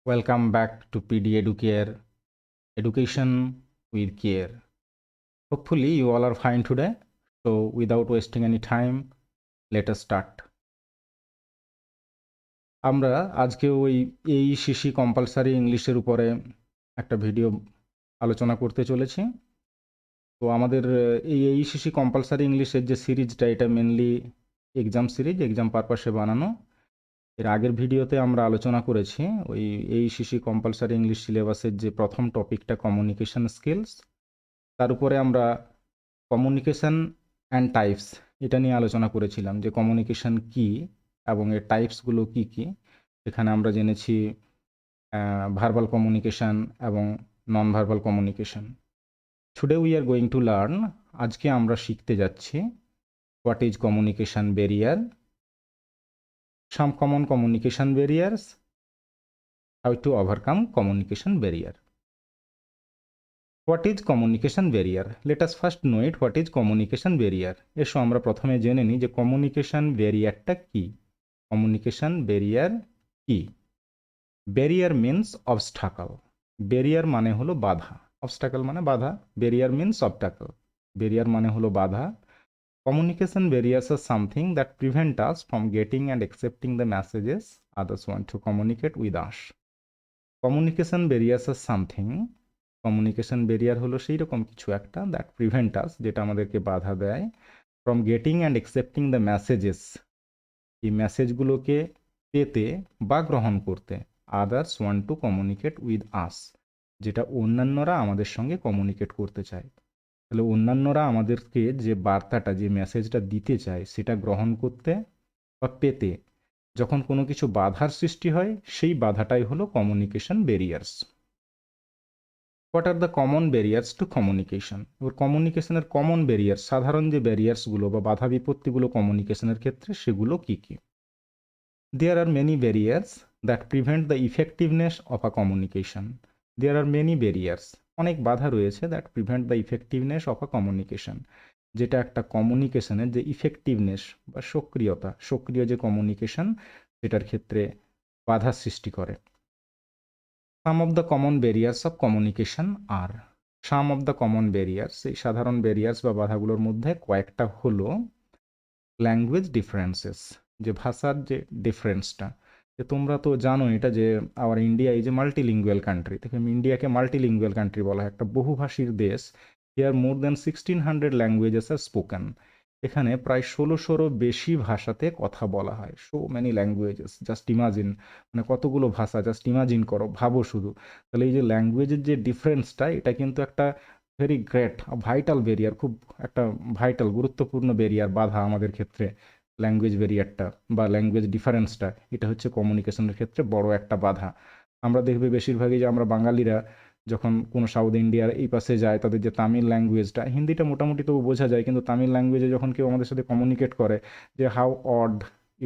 Welcome back to PD Educare, Education with Care. Hopefully you all are fine today. So without wasting any time, let us start. আমরা আজকে ওই AECC compulsory ইংলিশের উপরে একটা video আলোচনা করতে চলেছি। তো আমাদের এই AECC কম্পালসারি ইংলিশের যে সিরিজটা, এটা মেনলি এক্সাম সিরিজ, এক্সাম পারপাসে বানানো। এর আগের ভিডিওতে আমরা আলোচনা করেছি ওই AECC কম্পালসারি ইংলিশ সিলেবাসের যে প্রথম টপিকটা কমিউনিকেশন স্কিলস, তার উপরে আমরা কমিউনিকেশন অ্যান্ড টাইপস এটা নিয়ে আলোচনা করেছিলাম যে কমিউনিকেশন কি এবং এর টাইপসগুলো কি কি। এখানে আমরা জেনেছি ভার্বাল কমিউনিকেশন এবং non verbal communication. Today we are going to learn, আজকে আমরা শিখতে যাচ্ছি what is communication barrier, some common communication barriers, how to overcome communication barrier. What is communication barrier? Let us first know it what is communication barrier. এসো আমরা প্রথমে জেনে নিই যে কমিউনিকেশন ব্যারিয়ারটা কি। কমিউনিকেশন ব্যারিয়ার কি? Barrier means obstacle. ব্যারিয়ার মানে হলো বাধা, অবস্টাকল মানে বাধা, ব্যারিয়ার মিনস অবস্টাকল। ব্যারিয়ার মানে হলো বাধা। Communication barriers are something that prevent us from getting and accepting the messages others want to communicate with us. Communication barriers are something, communication barrier হলো সেই রকম কিছু একটা দ্যাট প্রিভেন্ট আস, যেটা আমাদেরকে বাধা দেয়, from getting and accepting the messages, এই মেসেজগুলোকে পেতে বা গ্রহণ করতে, others want to communicate with আস, যেটা অন্যান্যরা আমাদের সঙ্গে কমিউনিকেট করতে চায়। তাহলে অন্যান্যরা আমাদেরকে যে বার্তাটা, যে মেসেজটা দিতে চায়, সেটা গ্রহণ করতে বা পেতে যখন কোনো কিছু বাধার সৃষ্টি হয়, সেই বাধাটাই হলো communication barriers. What are the common barriers two communication? এবার কমিউনিকেশনের কমন ব্যারিয়ার, সাধারণ যে ব্যারিয়ার্সগুলো বা বাধা বিপত্তিগুলো কমিউনিকেশনের ক্ষেত্রে, সেগুলো কি কি? There are many barriers that prevent the effectiveness of a communication. There are many barriers, অনেক বাধা রয়েছে, that prevent the effectiveness of a communication, যেটা একটা কমিউনিকেশনের যে ইফেক্টিভনেস বা সক্রিয়তা, সক্রিয় যে কমিউনিকেশন, সেটার ক্ষেত্রে বাধা সৃষ্টি করে। Some of the common barriers of communication are, some of the common barriers, এই সাধারণ ব্যারিয়ার্স বা বাধাগুলোর মধ্যে কয়েকটা হলো ল্যাঙ্গুয়েজ ডিফারেন্সেস, যে ভাষার যে ডিফারেন্সটা। যে তোমরা তো জানো এটা যে আওয়ার ইন্ডিয়া এই যে মাল্টিলিঙ্গুয়াল কান্ট্রি, দেখে ইন্ডিয়াকে মাল্টিলিঙ্গুয়াল কান্ট্রি বলা হয়, একটা বহুভাষীর দেশ। Here more than 1600 languages are spoken. এখানে প্রায় 1600 বেশি ভাষাতে কথা বলা হয়। So many languages, just imagine, মানে কতগুলো ভাষা, জাস্ট ইমাজিন করো, ভাবো শুধু। তাহলে এই যে ল্যাঙ্গুয়েজের যে ডিফারেন্সটা, এটা কিন্তু একটা ভেরি গ্রেট ভাইটাল ব্যারিয়ার, খুব একটা ভাইটাল গুরুত্বপূর্ণ ব্যারিয়ার, বাধা আমাদের ক্ষেত্রে। ল্যাঙ্গুয়েজ ব্যারিয়ারটা বা ল্যাঙ্গুয়েজ ডিফারেন্সটা, এটা হচ্ছে কমিউনিকেশনের ক্ষেত্রে বড় একটা বাধা। আমরা দেখবে বেশিরভাগই যে আমরা বাঙালিরা যখন কোনো সাউথ ইন্ডিয়ার এই পাশে যায়, তাদের যে তামিল ল্যাঙ্গুয়েজটা, হিন্দিটা মোটামুটি তবু বোঝা যায়, কিন্তু তামিল ল্যাঙ্গুয়েজে যখন কেউ আমাদের সাথে কমিউনিকেট করে, যে how odd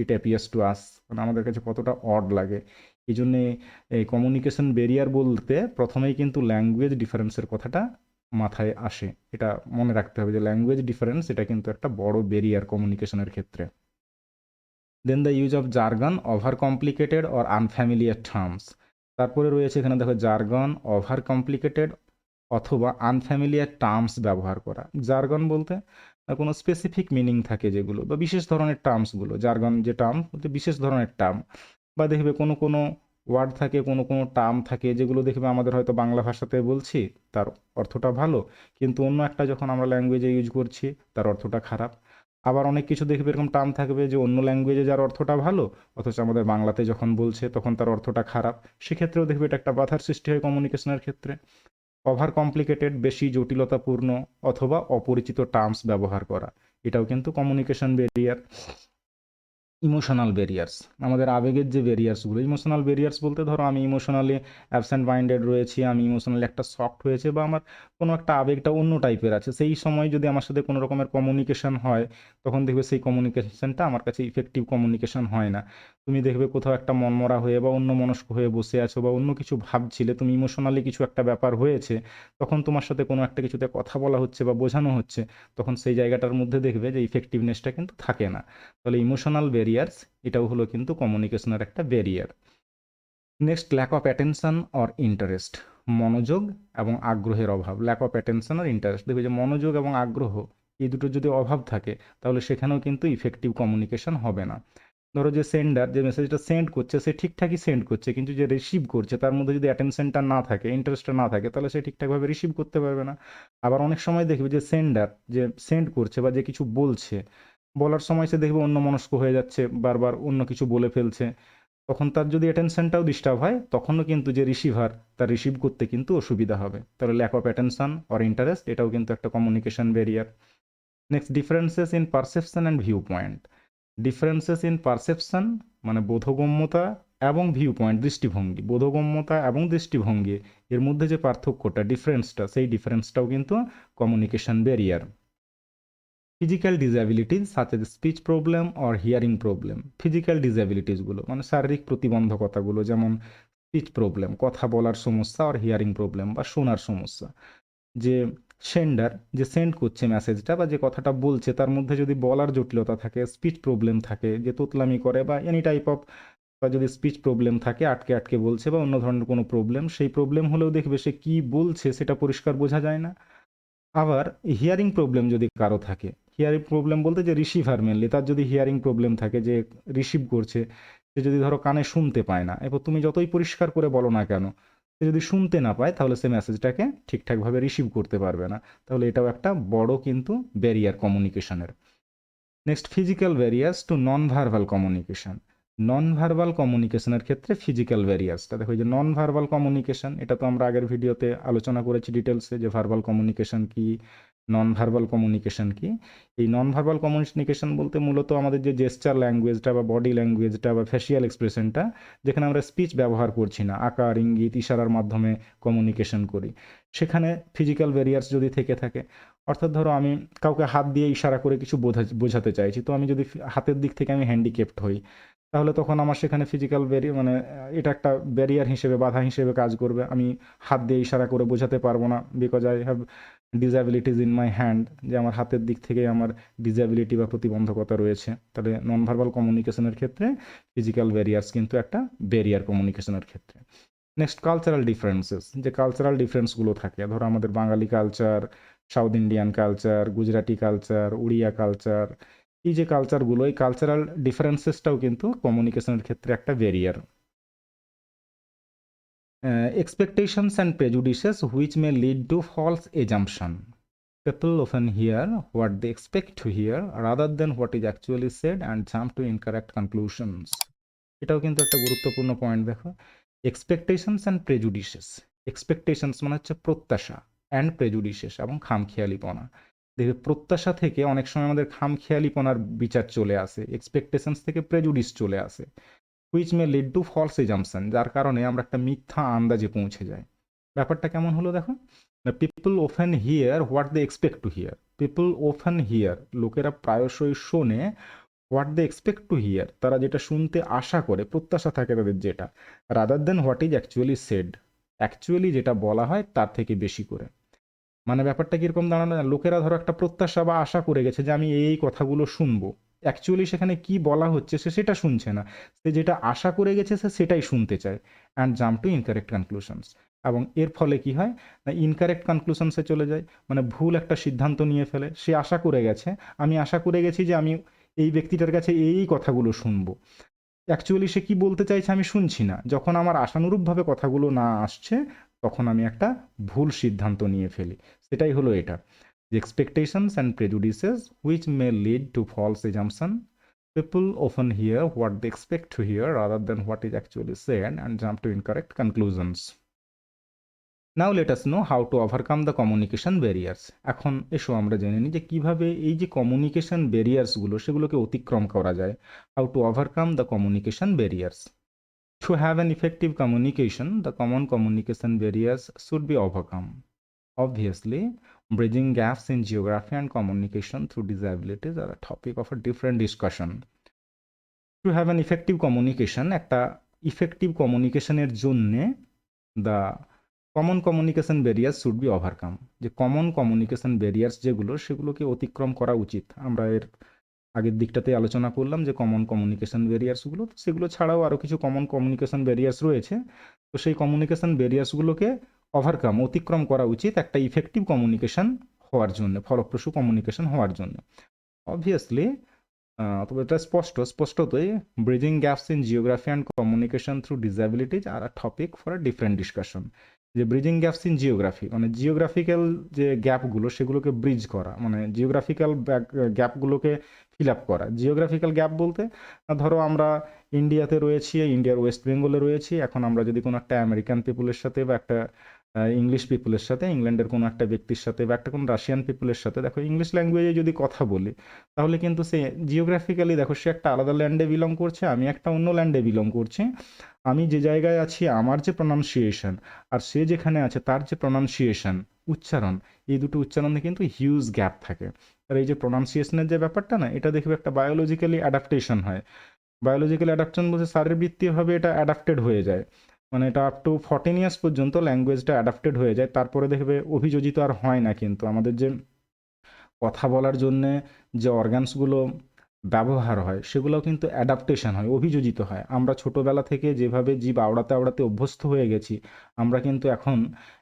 it appears to us, মানে আমাদের কাছে কতটা অড লাগে। এই জন্যে এই কমিউনিকেশন ব্যারিয়ার বলতে প্রথমেই কিন্তু ল্যাঙ্গুয়েজ ডিফারেন্সের কথাটা মাথায় আসে। এটা মনে রাখতে হবে যে ল্যাঙ্গুয়েজ ডিফারেন্স, এটা কিন্তু একটা বড় ব্যারিয়ার কমিউনিকেশনের ক্ষেত্রে। Then the use of jargon, over complicated or unfamiliar terms. তারপরে রয়েছে এখানে দেখো জার্গন, ওভার কমপ্লিকেটেড অথবা আনফ্যামিলিয়ার টার্মস ব্যবহার করা। জার্গন বলতে কোনো স্পেসিফিক মিনিং থাকে যেগুলো, বা বিশেষ ধরনের টার্মসগুলো। জার্গন যে টার্ম বলতে বিশেষ ধরনের টার্ম, বা দেখবে কোনো কোনো ওয়ার্ড থাকে, কোনো কোনো টার্ম থাকে যেগুলো দেখবে আমাদের হয়তো বাংলা ভাষাতে বলছি, তার অর্থটা ভালো, কিন্তু অন্য একটা যখন আমরা ল্যাঙ্গুয়েজে ইউজ করছি, তার অর্থটা খারাপ। আবার অনেক কিছু দেখবে এরকম টার্ম থাকবে যে অন্য ল্যাঙ্গুয়েজে যার অর্থটা ভালো, অথচ আমাদের বাংলাতে যখন বলছে তখন তার অর্থটা খারাপ। সেক্ষেত্রেও দেখবে এটা একটা বাধার সৃষ্টি হয় কমিউনিকেশনের ক্ষেত্রে। ওভার কমপ্লিকেটেড, বেশি জটিলতাপূর্ণ অথবা অপরিচিত টার্মস ব্যবহার করা, এটাও কিন্তু কমিউনিকেশন ব্যারিয়ার। ইমোশনাল ব্যারিয়ার্স, আমাদের আবেগের যে ব্যারিয়ার্সগুলো, ইমোশনাল ব্যারিয়ার্স বলতে ধরো আমি ইমোশনালি অ্যাবসেন্ট মাইন্ডেড রয়েছি, আমি ইমোশনালি একটা শকড হয়েছে, বা আমার কোনো একটা আবেগটা অন্য টাইপের আছে, সেই সময় যদি আমার সাথে কোনো রকমের কমিউনিকেশন হয়, তখন দেখবে সেই কমিউনিকেশনটা আমার কাছে ইফেক্টিভ কমিউনিকেশন হয় না। তুমি দেখবে কোথাও একটা মনমরা হয়ে বা অন্য মনস্ক হয়ে বসে আছো, বা অন্য কিছু ভাবছিলে, তুমি ইমোশনালি কিছু একটা ব্যাপার হয়েছে, তখন তোমার সাথে কোনো একটা কিছুতে কথা বলা হচ্ছে বা বোঝানো হচ্ছে, তখন সেই জায়গাটার মধ্যে দেখবে যে ইফেক্টিভনেসটা কিন্তু থাকে না। তাহলে ইমোশনাল ব্যারিয়ার্স, এটাও হলো কিন্তু কমিউনিকেশনের একটা barrier. Next, lack of attention or interest, মনোযোগ এবং আগ্রহের অভাব। ল্যাক অফ অ্যাটেনশন আর ইন্টারেস্ট, দেখবে যে মনোযোগ এবং আগ্রহ এই দুটো যদি অভাব থাকে তাহলে সেখানেও কিন্তু ইফেক্টিভ কমিউনিকেশন হবে না। ধরো যে সেন্ডার যে মেসেজটা সেন্ড করছে সে ঠিকঠাকই সেন্ড করছে, কিন্তু যে রিসিভ করছে তার মধ্যে যদি অ্যাটেনশনটা না থাকে, ইন্টারেস্টটা না থাকে, তাহলে সে ঠিকঠাকভাবে রিসিভ করতে পারবে না। আবার অনেক সময় দেখবে যে সেন্ডার যে সেন্ড করছে বা যে কিছু বলছে, বলার সময় সে দেখবে অন্য মনস্ক হয়ে যাচ্ছে, বারবার অন্য কিছু বলে ফেলছে, তখন তার যদি অ্যাটেনশনটাও ডিস্টার্ব হয় তখনও কিন্তু যে রিসিভার তার রিসিভ করতে কিন্তু অসুবিধা হবে। তাহলে lack of attention or interest এটাও কিন্তু একটা communication barrier. Next, differences in perception and view point. Differences in perception মানে বোধগম্যতা এবং ভিউ পয়েন্ট দৃষ্টিভঙ্গি, বোধগম্যতা এবং দৃষ্টিভঙ্গি এর মধ্যে যে পার্থক্যটা, ডিফারেন্সটা, সেই ডিফারেন্সটাও কিন্তু communication barrier. Physical disabilities such as speech problem or hearing problem. Physical ডিসএবিলিটিসগুলো মানে শারীরিক প্রতিবন্ধকতাগুলো, যেমন স্পিচ প্রবলেম কথা বলার সমস্যা, আর হিয়ারিং প্রবলেম বা শোনার সমস্যা। যে সেন্ডার যে সেন্ড করছে মেসেজটা বা যে কথাটা বলছে তার মধ্যে যদি বলার জটিলতা থাকে, স্পিচ প্রবলেম থাকে, যে তোতলামি করে বা এনি টাইপ অফ, বা যদি স্পিচ প্রবলেম থাকে, আটকে আটকে বলছে বা অন্য ধরনের কোনো প্রবলেম, সেই প্রবলেম হলেও দেখবে সে কী বলছে সেটা পরিষ্কার বোঝা যায় না। আবার হিয়ারিং প্রবলেম যদি কারো থাকে, হিয়ারিং প্রবলেম বলতে যে রিসিভার মেনলি, তার যদি হিয়ারিং প্রবলেম থাকে, যে রিসিভ করছে, সে যদি ধরো কানে শুনতে পায় না, এবার তুমি যতই পরিষ্কার করে বলো না কেন, সে যদি শুনতে না পায় তাহলে সে মেসেজটাকে ঠিকঠাকভাবে রিসিভ করতে পারবে না। তাহলে এটাও একটা বড় কিন্তু ব্যারিয়ার কমিউনিকেশনের। নেক্সট, ফিজিক্যাল ব্যারিয়ার্স টু নন ভার্বাল কমিউনিকেশন। নন ভার্বাল কমিউনিকেশনের ক্ষেত্রে ফিজিক্যাল ব্যারিয়ার্সটা দেখো, যে নন ভার্বাল কমিউনিকেশন এটা তো আমরা আগের ভিডিওতে আলোচনা করেছি ডিটেলসে, যে ভার্বাল কমিউনিকেশন কি, নন ভার্বাল কমিউনিকেশন কি। এই নন ভার্বাল কমিউনিকেশন বলতে মূলত আমাদের যে জেস্চার ল্যাঙ্গুয়েজটা বা বডি ল্যাঙ্গুয়েজটা বা ফেসিয়াল এক্সপ্রেশনটা, যেখানে আমরা স্পিচ ব্যবহার করছি না, আকার ইঙ্গিত ইশারার মাধ্যমে কমিউনিকেশন করি, সেখানে ফিজিক্যাল ব্যারিয়ার্স যদি থেকে থাকে, অর্থাৎ ধরো আমি কাউকে হাত দিয়ে ইশারা করে কিছু বোঝাতে চাইছি, তো আমি যদি হাতের দিক থেকে আমি হ্যান্ডিক্যাপড হই, তাহলে তখন আমার সেখানে ফিজিক্যাল মানে এটা একটা ব্যারিয়ার হিসেবে, বাধা হিসেবে কাজ করবে। আমি হাত দিয়ে ইশারা করে বোঝাতে পারবো না, because I have disabilities in my hand, যে আমার হাতের দিক থেকে আমার ডিসঅ্যাবিলিটি বা প্রতিবন্ধকতা রয়েছে। তাহলে নন ভার্বাল কমিউনিকেশনের ক্ষেত্রে ফিজিক্যাল ব্যারিয়ার্স কিন্তু একটা ব্যারিয়ার কমিউনিকেশনের ক্ষেত্রে। নেক্সট, কালচারাল ডিফারেন্সেস, যে কালচারাল ডিফারেন্সগুলো থাকে, ধরো আমাদের Bengali culture, south Indian culture, Gujarati culture, Oriya culture, এই যে কালচারগুলো, এই কালচারাল ডিফারেন্সেসটাও কিন্তু কমিউনিকেশনের ক্ষেত্রে একটা barrier. Expectations and prejudices which may lead to false assumption. People often hear what they expect to hear rather than what is actually said and jump to incorrect conclusions. এটাও কিন্তু একটা গুরুত্বপূর্ণ point দেখো। Expectations and প্রেজুডিসেস, expectations মানে হচ্ছে প্রত্যাশা, and প্রেজুডিসেস এবং খামখেয়ালিপনা। দেখবে প্রত্যাশা থেকে অনেক সময় আমাদের খামখেয়ালিপনার বিচার চলে আসে, এক্সপেকটেশনস থেকে প্রেজুডিস চলে আসে, which may lead to false assumption, যার কারণে আমরা একটা মিথ্যা আন্দাজে পৌঁছে যাই। ব্যাপারটা কেমন হলো দেখো, people often hear what they expect to hear. People often hear, লোকেরা প্রায়শই শোনে, what they expect to hear, তারা যেটা শুনতে আশা করে, প্রত্যাশা থাকে তাদের যেটা, rather than what is actually said, actually যেটা বলা হয় তার থেকে বেশি করে। মানে ব্যাপারটা কিরকম দাঁড়ানো, লোকেরা ধরো একটা প্রত্যাশা বা আশা করে গেছে যে আমি এই কথাগুলো শুনবো, অ্যাকচুয়ালি সেখানে কি বলা হচ্ছে সে সেটা শুনছে না, সে যেটা আশা করে গেছে সে সেটাই শুনতে চায়, and jump to incorrect conclusions. এবং এর ফলে কি হয় না, ইনকারেক্ট কনক্লুশনসে চলে যায়, মানে ভুল একটা সিদ্ধান্ত নিয়ে ফেলে। সে আশা করে গেছে, আমি আশা করে গেছি যে আমি এই ব্যক্তিটার কাছে এই কথাগুলো শুনবো, অ্যাকচুয়ালি সে কি বলতে চাইছে আমি শুনছি না। যখন আমার আশানুরূপভাবে কথাগুলো না আসছে তখন আমি একটা ভুল সিদ্ধান্ত নিয়ে ফেলি। সেটাই হলো এটা, যে expectations and prejudices which may lead to false assumption. People often hear what they expect to hear rather than what is actually said and jump to incorrect conclusions. Now let us know how to overcome the communication barriers. এখন এসো আমরা জেনে নিই যে কীভাবে এই যে communication ব্যারিয়ার্সগুলো সেগুলোকে অতিক্রম করা যায়। How to overcome the communication barriers. To have an effective communication, the common communication barriers should be overcome. Obviously, bridging gaps in geography and communication through disabilities are a topic of a different discussion. To have an effective communication, একটা effective কমিউনিকেশনের জন্যে the common communication barriers should be overcome, যে common communication barriers যেগুলো সেগুলোকে অতিক্রম করা উচিত। আমরা এর আগের দিকটাতে আলোচনা করলাম যে কমন কমিউনিকেশন ব্যারিয়ার্সগুলো, তো সেগুলো ছাড়াও আরও কিছু কমন কমিউনিকেশন ব্যারিয়ার্স রয়েছে। তো সেই কমিউনিকেশন ব্যারিয়ার্সগুলোকে অতিক্রম করা উচিত একটা ইফেক্টিভ কমিউনিকেশন হওয়ার জন্য, ফলপ্রসূ কমিউনিকেশন হওয়ার জন্য। অবভিয়াসলি তবে এটা স্পষ্টতই bridging gaps in geography and communication through disabilities are a topic for a different discussion. যে ব্রিজিং গ্যাপস ইন জিওগ্রাফি মানে জিওগ্রাফিক্যাল যে গ্যাপগুলো সেগুলোকে ব্রিজ করা, মানে জিওগ্রাফিক্যাল গ্যাপগুলোকে ফিল আপ করা। জিওগ্রাফিক্যাল গ্যাপ বলতে ধরো আমরা ইন্ডিয়াতে রয়েছি, ইন্ডিয়ার ওয়েস্ট বেঙ্গলে রয়েছি, এখন আমরা যদি কোনো একটা আমেরিকান পিপুলের সাথে বা একটা ইংলিশ পিপুলের সাথে, ইংল্যান্ডের কোনো একটা ব্যক্তির সাথে বা একটা কোনো রাশিয়ান পিপুলের সাথে দেখো ইংলিশ ল্যাঙ্গুয়েজে যদি কথা বলি, তাহলে কিন্তু সে জিওগ্রাফিক্যালি দেখো সে একটা আলাদা ল্যান্ডে বিলং করছে, আমি একটা অন্য ল্যান্ডে বিলং করছি। আমি যে জায়গায় আছি আমার যে প্রনাউন্সিয়েশন আর সে যেখানে আছে তার যে প্রনাউন্সিয়েশন, উচ্চারণ, এই দুটো উচ্চারণে কিন্তু হিউজ গ্যাপ থাকে। আর এই যে প্রনাউন্সিয়েশনের যে ব্যাপারটা না, এটা দেখবে একটা বায়োলজিক্যালি অ্যাডাপ্টেশন হয়। বায়োলজিক্যাল অ্যাডাপশন বলতে শারীরবৃত্তীয়ভাবে এটা অ্যাডাপ্টেড হয়ে যায়, মানে এটা আপ টু 14 ইয়ার্স পর্যন্ত ল্যাঙ্গুয়েজটা অ্যাডাপ্টেড হয়ে যায়, তারপরে দেখবে অভিযোজিত আর হয় না। কিন্তু আমাদের যে কথা বলার জন্যে যে অর্গানসগুলো ব্যবহার হয় সেগুলোও কিন্তু অ্যাডাপ্টেশন হয়, অভিযোজিত হয়। আমরা ছোটোবেলা থেকে যেভাবে জিভ আওড়াতে আওড়াতে অভ্যস্ত হয়ে গেছি, আমরা কিন্তু এখন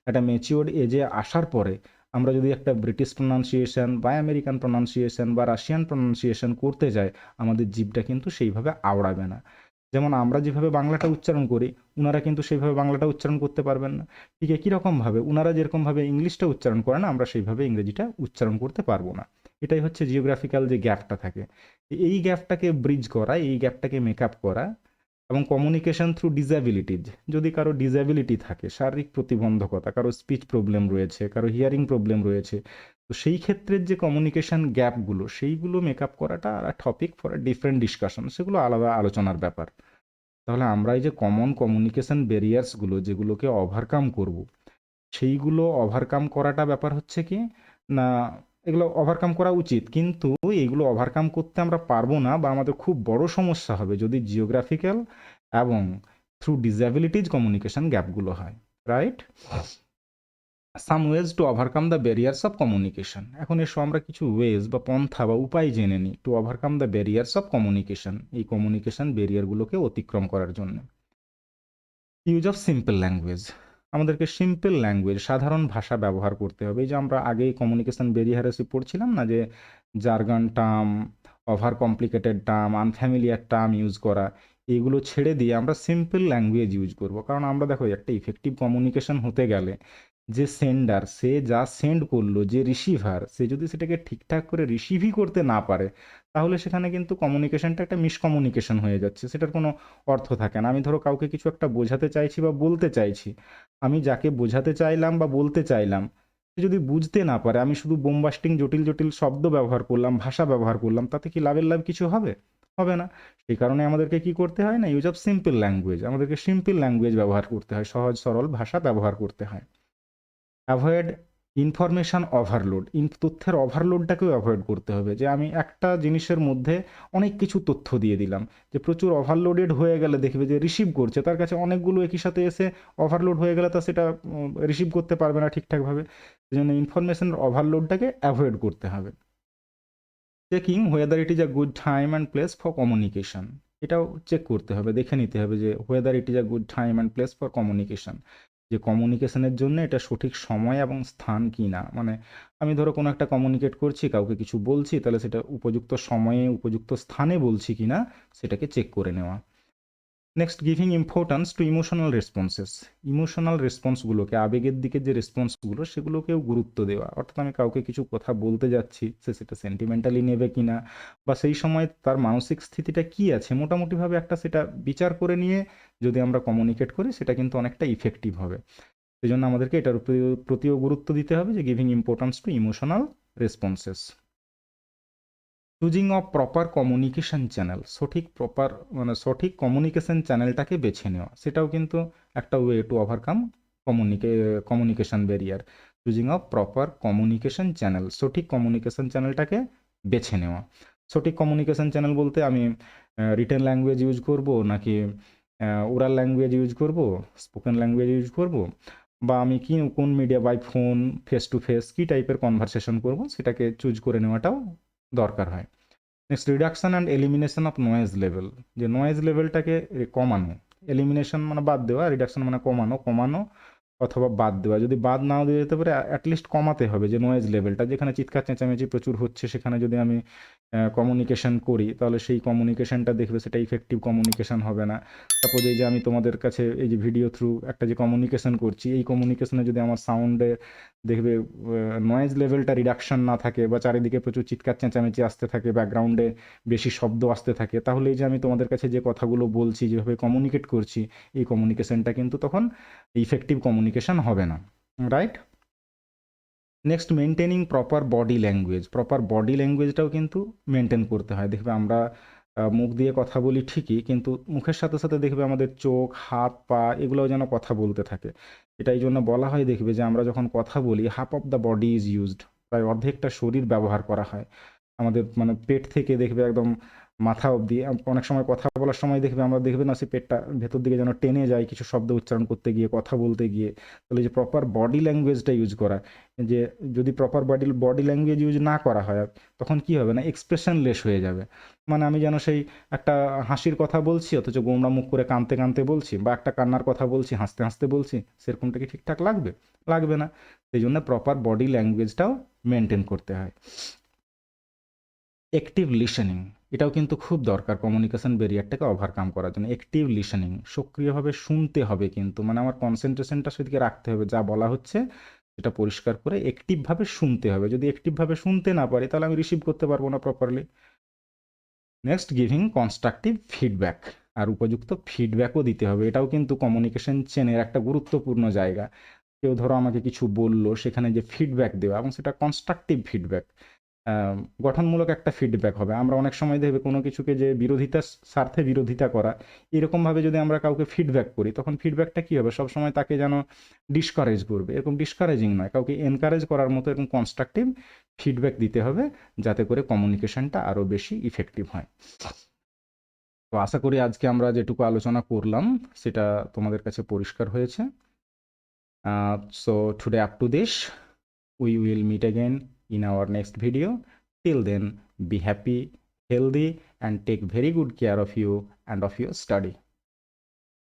একটা ম্যাচিওর্ড এজে আসার পরে আমরা যদি একটা ব্রিটিশ প্রনাউন্সিয়েশন বা আমেরিকান প্রনাউন্সিয়েশন বা রাশিয়ান প্রনাউন্সিয়েশন করতে যাই, আমাদের জিভটা কিন্তু সেইভাবে আওড়াবে না। যেমন আমরা যেভাবে বাংলাটা উচ্চারণ করি, উনারা কিন্তু সেইভাবে বাংলাটা উচ্চারণ করতে পারবেন না। ঠিক একই রকমভাবে উনারা যেরকমভাবে ইংলিশটা উচ্চারণ করে না, আমরা সেইভাবে ইংরেজিটা উচ্চারণ করতে পারবো না। এটাই হচ্ছে জিওগ্রাফিক্যাল যে গ্যাপটা থাকে, এই গ্যাপটাকে ব্রিজ করা, এই গ্যাপটাকে মেক আপ করা। এবং কমিউনিকেশন থ্রু ডিসএবিলিটিজ, যদি কারো ডিসএবিলিটি থাকে, শারীরিক প্রতিবন্ধকতা, কারো স্পিচ প্রবলেম রয়েছে, কারো হিয়ারিং প্রবলেম রয়েছে, তো সেই ক্ষেত্রের যে কমিউনিকেশন গ্যাপগুলো সেইগুলো মেক আপ করাটা আর টপিক ফর ডিফারেন্ট ডিসকাশন, সেগুলো আলাদা আলোচনার ব্যাপার। তাহলে আমরা এই যে কমন কমিউনিকেশন ব্যারিয়ার্সগুলো যেগুলোকে ওভারকাম করব, সেইগুলো ওভারকাম করাটা ব্যাপার হচ্ছে কি না, এগুলো ওভারকাম করা উচিত, কিন্তু এইগুলো ওভারকাম করতে আমরা পারবো না বা আমাদের খুব বড় সমস্যা হবে যদি জিওগ্রাফিক্যাল এবং থ্রু ডিসএবিলিটিজ কমিউনিকেশন গ্যাপগুলো হয়, right? Some ways to overcome the barriers of communication. এখন এসো আমরা কিছু ওয়েজ বা পন্থা বা উপায় জেনে নিই to overcome the barriers of communication, এই কমিউনিকেশন ব্যারিয়ারগুলোকে অতিক্রম করার জন্য। ইউজ অফ সিম্পল ল্যাঙ্গুয়েজ, আমাদেরকে সিম্পল ল্যাঙ্গুয়েজ, সাধারণ ভাষা ব্যবহার করতে হবে। এই যে আমরা আগেই কমিউনিকেশন ব্যারিয়ারে পড়ছিলাম না, যে jargon term, over complicated term, unfamiliar term use করা, এগুলো ছেড়ে দিয়ে আমরা সিম্পল ল্যাঙ্গুয়েজ ইউজ করব। কারণ আমরা দেখো একটা ইফেক্টিভ কমিউনিকেশন হতে গেলে যে সেন্ডার, সে যা সেন্ড করলো, যে রিসিভার, সে যদি সেটাকে ঠিকঠাক করে রিসিভই করতে না পারে, তাহলে সেখানে কিন্তু কমিউনিকেশনটা একটা মিসকমিউনিকেশন হয়ে যাচ্ছে, সেটার কোনো অর্থ থাকে না। আমি ধরো কাউকে কিছু একটা বোঝাতে চাইছি বা বলতে চাইছি, আমি যাকে বোঝাতে চাইলাম বা বলতে চাইলাম সে যদি বুঝতে না পারে, আমি শুধু বোমবাস্টিং জটিল জটিল শব্দ ব্যবহার করলাম, ভাষা ব্যবহার করলাম, তাতে কি লাভের লাভ কিছু হবে? হবে না। সেই কারণে আমাদেরকে কি করতে হয় না, ইউজ অফ সিম্পল ল্যাঙ্গুয়েজ, আমাদেরকে সিম্পল ল্যাঙ্গুয়েজ ব্যবহার করতে হয়, সহজ সরল ভাষা ব্যবহার করতে হয়। অ্যাভয়েড ইনফরমেশান ওভারলোড, তথ্যের ওভারলোডটাকেও অ্যাভয়েড করতে হবে, যে আমি একটা জিনিসের মধ্যে অনেক কিছু তথ্য দিয়ে দিলাম, যে প্রচুর ওভারলোডেড হয়ে গেলে দেখবে যে রিসিভ করছে তার কাছে অনেকগুলো একই সাথে এসে ওভারলোড হয়ে গেলে তা সেটা রিসিভ করতে পারবে না ঠিকঠাকভাবে। সেই জন্য ইনফরমেশান ওভারলোডটাকে অ্যাভয়েড করতে হবে। Checking whether it is a good time and place for communication, এটাও চেক করতে হবে, দেখে নিতে হবে যে whether it is a good time and place for communication, যে কমিউনিকেশনের জন্য এটা সঠিক সময় এবং স্থান কি না। মানে আমি ধরো কোনো একটা কমিউনিকেট করছি, কাউকে কিছু বলছি, তাহলে সেটা উপযুক্ত সময়ে উপযুক্ত স্থানে বলছি কি না সেটাকে চেক করে নেওয়া। Next, giving importance to emotional responses, emotional রেসপন্সগুলোকে, আবেগের দিকে যে রেসপন্সগুলো সেগুলোকেও গুরুত্ব দেওয়া। অর্থাৎ আমি কাউকে কিছু কথা বলতে যাচ্ছি, সে সেটা সেন্টিমেন্টালি নেবে কিনা বা সেই সময় তার মানসিক স্থিতিটা কি আছে, মোটামুটিভাবে একটা সেটা বিচার করে নিয়ে যদি আমরা কমিউনিকেট করি, সেটা কিন্তু অনেকটা ইফেক্টিভ হবে। সেই জন্য আমাদেরকে এটার প্রতিও গুরুত্ব দিতে হবে, যে giving importance to emotional responses. Choosing of proper communication channel, সঠিক কমিউনিকেশন চ্যানেলটাকে বেছে নেওয়া, সেটাও কিন্তু একটা way to overcome communication barrier. Choosing of proper communication channel, সঠিক কমিউনিকেশন চ্যানেলটাকে বেছে নেওয়া। সঠিক কমিউনিকেশন চ্যানেল বলতে আমি রিটেন ল্যাঙ্গুয়েজ ইউজ করব, নাকি ওরাল ল্যাঙ্গুয়েজ ইউজ করব, স্পোকেন ল্যাঙ্গুয়েজ ইউজ করব, বা আমি কোন media, by phone, face to face, কী টাইপের কনভারসেশন করব, সেটাকে চুজ করে নেওয়াটাও দরকার হয়। Next reduction and elimination of noise level, যে নয়েজ লেভেলটাকে কমানো, এলিমিনেশন মানে বাদ দেওয়া, রিডাকশন মানে কমানো, কমানো অথবা বাদ দেওয়া, যদি বাদ নাও দিয়ে যেতে পারে অ্যাটলিস্ট কমাতে হবে যে নয়েজ লেভেলটা, যেখানে চিৎকার চেঁচামেচি প্রচুর হচ্ছে সেখানে যদি আমি কমিউনিকেশন করি তাহলে সেই কমিউনিকেশনটা দেখবে সেটা ইফেক্টিভ কমিউনিকেশন হবে না। সাপোজ এই যে আমি তোমাদের কাছে এই যে ভিডিও থ্রু একটা যে কমিউনিকেশন করছি, এই কমিউনিকেশনে যদি আমার সাউন্ডে দেখবে নয়েজ লেভেলটা রিডাকশন না থাকে বা চারিদিকে প্রচুর চিৎকার চেঁচামেচি আসতে থাকে, ব্যাকগ্রাউন্ডে বেশি শব্দ আসতে থাকে, তাহলে এই যে আমি তোমাদের কাছে যে কথাগুলো বলছি, যেভাবে কমিউনিকেট করছি, এই কমিউনিকেশনটা কিন্তু তখন ইফেক্টিভ কমিউনিকেশন হবে না, right? Next maintaining proper body language, proper body ল্যাঙ্গুয়েজটাও কিন্তু মেনটেন করতে হয়। দেখবে আমরা মুখ দিয়ে কথা বলি ঠিকই, কিন্তু মুখের সাথে সাথে দেখবে আমাদের চোখ, হাত, পা এগুলোও যেন কথা বলতে থাকে। এটা এই জন্য বলা হয়, দেখবে যে আমরা যখন কথা বলি half of the body is used, প্রায় অর্ধেকটা শরীর ব্যবহার করা হয় আমাদের, মানে পেট থেকে দেখবে একদম মাথা অবধি। অনেক সময় কথা বলার সময় দেখবে আমরা, দেখবে না সে পেটটা ভেতর দিকে যেন টেনে যায় কিছু শব্দ উচ্চারণ করতে গিয়ে, কথা বলতে গিয়ে। তাহলে যে প্রপার বডি ল্যাঙ্গুয়েজটা ইউজ করা, যে যদি প্রপার বডি ল্যাঙ্গুয়েজ ইউজ না করা হয় তখন কি হবে না, এক্সপ্রেশনলেস হয়ে যাবে। মানে আমি যেন সেই একটা হাসির কথা বলছি অথচ গোমড়া মুখ করে কাঁদতে কাঁদতে বলছি, বা একটা কান্নার কথা বলছি হাসতে হাসতে বলছি, সেরকমটা কি ঠিকঠাক লাগবে? লাগবে না। সেই জন্য প্রপার বডি ল্যাঙ্গুয়েজটাও মেনটেন করতে হয়। অ্যাক্টিভ লিসেনিং, এটাও কিন্তু খুব দরকার কমিউনিকেশন ব্যারিয়ারটাকে ওভারকাম করার জন্য। অ্যাক্টিভ লিসেনিং, সক্রিয়ভাবে শুনতে হবে কিন্তু, মানে আমার কনসেন্ট্রেশনটা সেদিকে রাখতে হবে, যা বলা হচ্ছে সেটা পরিষ্কার করে অ্যাক্টিভভাবে শুনতে হবে। যদি অ্যাক্টিভভাবে শুনতে না পারি তাহলে আমি রিসিভ করতে পারবো না properly. Next giving constructive feedback, আর উপযুক্ত ফিডব্যাকও দিতে হবে। এটাও কিন্তু কমিউনিকেশন চেনের একটা গুরুত্বপূর্ণ জায়গা। কেউ ধরো আমাকে কিছু বললো, সেখানে যে ফিডব্যাক দেওয়া, এবং সেটা কনস্ট্রাকটিভ ফিডব্যাক, গঠনমূলক একটা ফিডব্যাক হবে। আমরা অনেক সময় দেখবে কোনো কিছুকে যে বিরোধিতার স্বার্থে বিরোধিতা করা, এরকমভাবে যদি আমরা কাউকে ফিডব্যাক করি তখন ফিডব্যাকটা কী হবে, সবসময় তাকে যেন ডিসকারেজ করবে, এরকম ডিসকারেজিং নয়, কাউকে এনকারেজ করার মতো এরকম কনস্ট্রাকটিভ ফিডব্যাক দিতে হবে, যাতে করে কমিউনিকেশনটা আরও বেশি ইফেক্টিভ হয়। তো আশা করি আজকে আমরা যেটুকু আলোচনা করলাম সেটা তোমাদের কাছে পরিষ্কার হয়েছে। So today up to this, we will meet again in our next video. Till then, be happy, healthy, and take very good care of you and of your study.